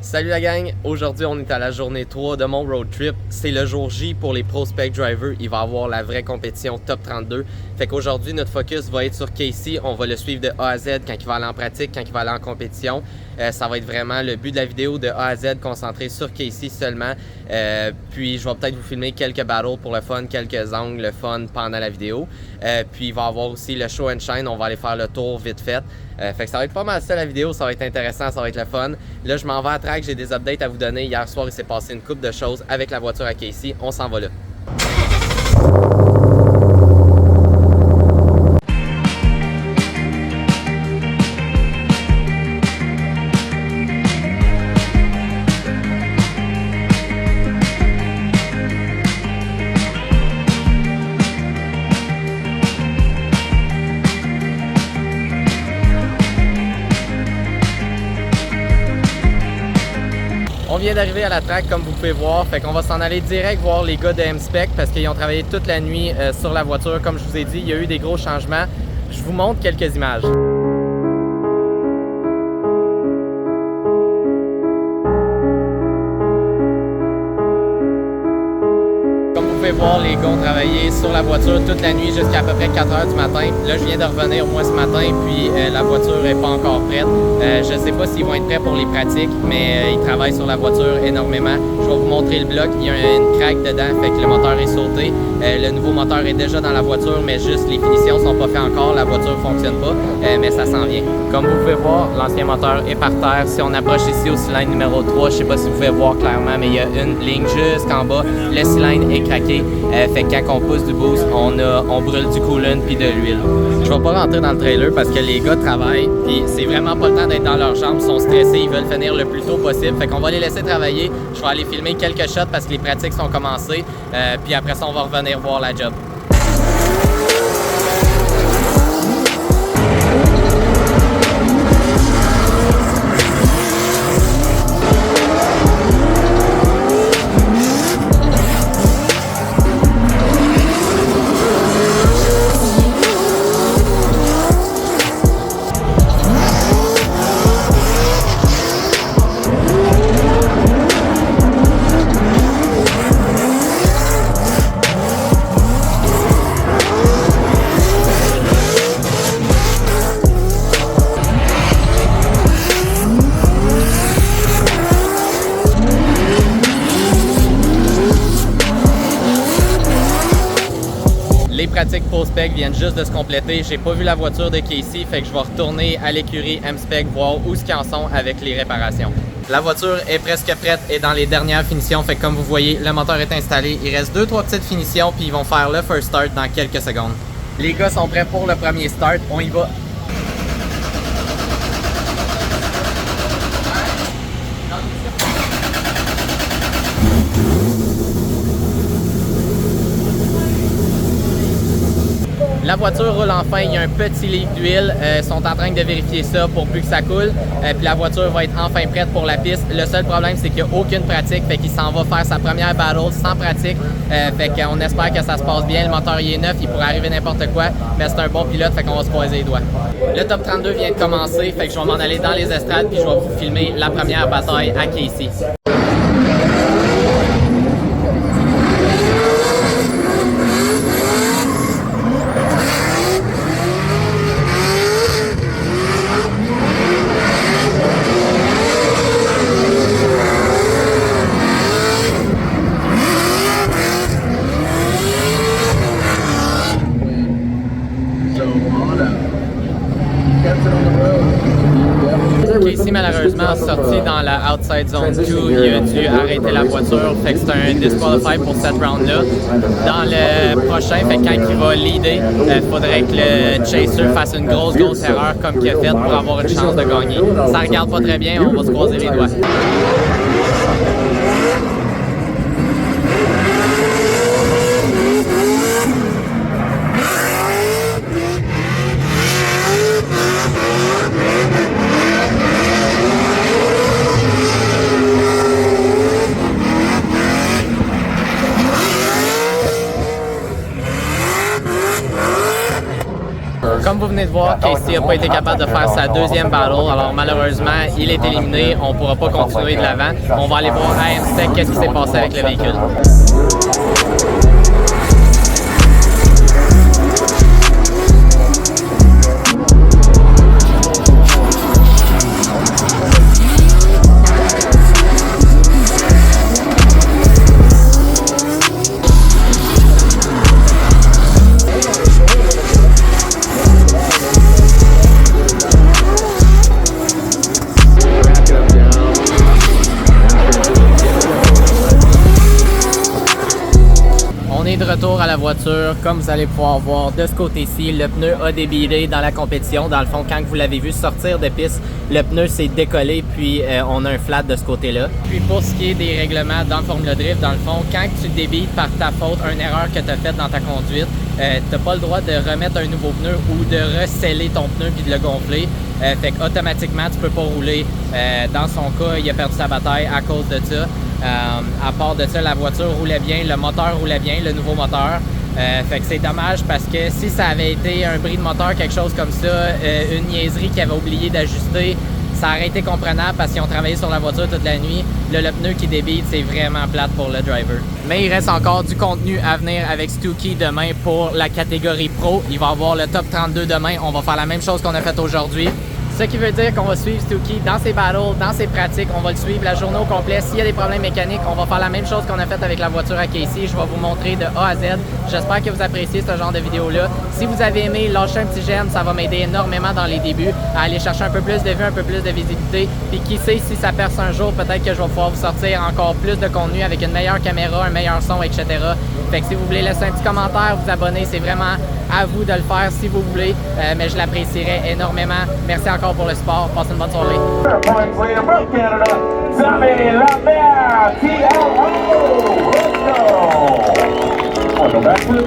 Salut la gang, aujourd'hui on est à la journée 3 de mon road trip. C'est le jour J pour les prospect drivers, il va y avoir la vraie compétition top 32. Fait qu'aujourd'hui notre focus va être sur Casey, on va le suivre de A à Z quand il va aller en pratique, quand il va aller en compétition. Ça va être vraiment le but de la vidéo de A à Z, concentré sur Casey seulement. Puis je vais peut-être vous filmer quelques battles pour le fun, quelques angles, le fun pendant la vidéo. Puis il va y avoir aussi le show and shine, on va aller faire le tour vite fait. Fait que ça va être pas mal ça la vidéo, ça va être intéressant, ça va être le fun. Là je m'en vais à track, j'ai des updates à vous donner. Hier soir il s'est passé une couple de choses avec la voiture à Casey, on s'en va là. On vient d'arriver à la track comme vous pouvez voir, fait qu'on va s'en aller direct voir les gars de M-Spec parce qu'ils ont travaillé toute la nuit sur la voiture. Comme je vous ai dit, il y a eu des gros changements. Je vous montre quelques images. Vous pouvez voir, les gars ont travaillé sur la voiture toute la nuit jusqu'à peu près 4 h du matin. Là, je viens de revenir moi ce matin, puis la voiture n'est pas encore prête. Je ne sais pas s'ils vont être prêts pour les pratiques, mais ils travaillent sur la voiture énormément. Je vais vous montrer le bloc. Il y a une craque dedans, fait que le moteur est sauté. Le nouveau moteur est déjà dans la voiture, mais juste les finitions ne sont pas faites encore. La voiture ne fonctionne pas, mais ça s'en vient. Comme vous pouvez voir, l'ancien moteur est par terre. Si on approche ici au cylindre numéro 3, je ne sais pas si vous pouvez voir clairement, mais il y a une ligne jusqu'en bas. Le cylindre est craqué. Fait que quand on pousse du boost, on brûle du coolant puis de l'huile. Je vais pas rentrer dans le trailer parce que les gars travaillent puis c'est vraiment pas le temps d'être dans leurs jambes, ils sont stressés, ils veulent finir le plus tôt possible. Fait qu'on va les laisser travailler. Je vais aller filmer quelques shots parce que les pratiques sont commencées. Puis après ça, on va revenir voir la job. Les pratiques post-spec viennent juste de se compléter. J'ai pas vu la voiture de Casey, fait que je vais retourner à l'écurie M-Spec voir où ce qu'ils en sont avec les réparations. La voiture est presque prête et dans les dernières finitions, fait que comme vous voyez, le moteur est installé. Il reste 2-3 petites finitions puis ils vont faire le first start dans quelques secondes. Les gars sont prêts pour le premier start, on y va. La voiture roule enfin, il y a un petit leak d'huile, ils sont en train de vérifier ça pour plus que ça coule, puis la voiture va être enfin prête pour la piste. Le seul problème c'est qu'il n'y a aucune pratique, fait qu'il s'en va faire sa première battle sans pratique, fait qu'on espère que ça se passe bien. Le moteur il est neuf, il pourrait arriver n'importe quoi, mais c'est un bon pilote, fait qu'on va se croiser les doigts. Le top 32 vient de commencer, fait que je vais m'en aller dans les estrades puis je vais vous filmer la première bataille à Casey. Casey malheureusement sorti dans la outside zone 2, il a dû arrêter la voiture, fait que c'est un disqualify pour cette round là. Dans le prochain, fait que quand il va leader, il faudrait que le chaser fasse une grosse erreur comme qu'il a fait pour avoir une chance de gagner. Ça regarde pas très bien, on va se croiser les doigts. vous venez de voir, Casey n'a pas été capable de faire sa deuxième battle. Alors malheureusement, il est éliminé. On ne pourra pas continuer de l'avant. On va aller voir à AMSTEC qu'est-ce qui s'est passé avec le véhicule. De retour à la voiture, comme vous allez pouvoir voir de ce côté-ci, le pneu a débilé dans la compétition. Dans le fond, quand vous l'avez vu sortir de piste, le pneu s'est décollé, puis on a un flat de ce côté-là. Puis pour ce qui est des règlements dans le Formula Drift, dans le fond, quand tu débilles par ta faute, une erreur que tu as faite dans ta conduite, tu n'as pas le droit de remettre un nouveau pneu ou de resceller ton pneu puis de le gonfler. Fait qu'automatiquement, tu peux pas rouler. Dans son cas, il a perdu sa bataille à cause de ça. À part de ça, la voiture roulait bien, le moteur roulait bien, le nouveau moteur. Fait que c'est dommage parce que si ça avait été un bris de moteur, quelque chose comme ça, une niaiserie qu'ils avaient oublié d'ajuster, ça aurait été comprenable parce qu'ils ont travaillé sur la voiture toute la nuit. Là, le pneu qui débite, c'est vraiment plate pour le driver. Mais il reste encore du contenu à venir avec Stuckey demain pour la catégorie Pro. Il va avoir le top 32 demain. On va faire la même chose qu'on a fait aujourd'hui. Ce qui veut dire qu'on va suivre Stuckey dans ses battles, dans ses pratiques. On va le suivre la journée au complet. S'il y a des problèmes mécaniques, on va faire la même chose qu'on a fait avec la voiture à Casey. Je vais vous montrer de A à Z. J'espère que vous appréciez ce genre de vidéo-là. Si vous avez aimé, lâchez un petit j'aime. Ça va m'aider énormément dans les débuts à aller chercher un peu plus de vues, un peu plus de visibilité. Puis qui sait, si ça perce un jour, peut-être que je vais pouvoir vous sortir encore plus de contenu avec une meilleure caméra, un meilleur son, etc. Fait que si vous voulez laisser un petit commentaire, vous abonner, c'est vraiment à vous de le faire si vous voulez. Mais je l'apprécierais énormément. Merci encore pour le support. Passez une bonne soirée. Let's go!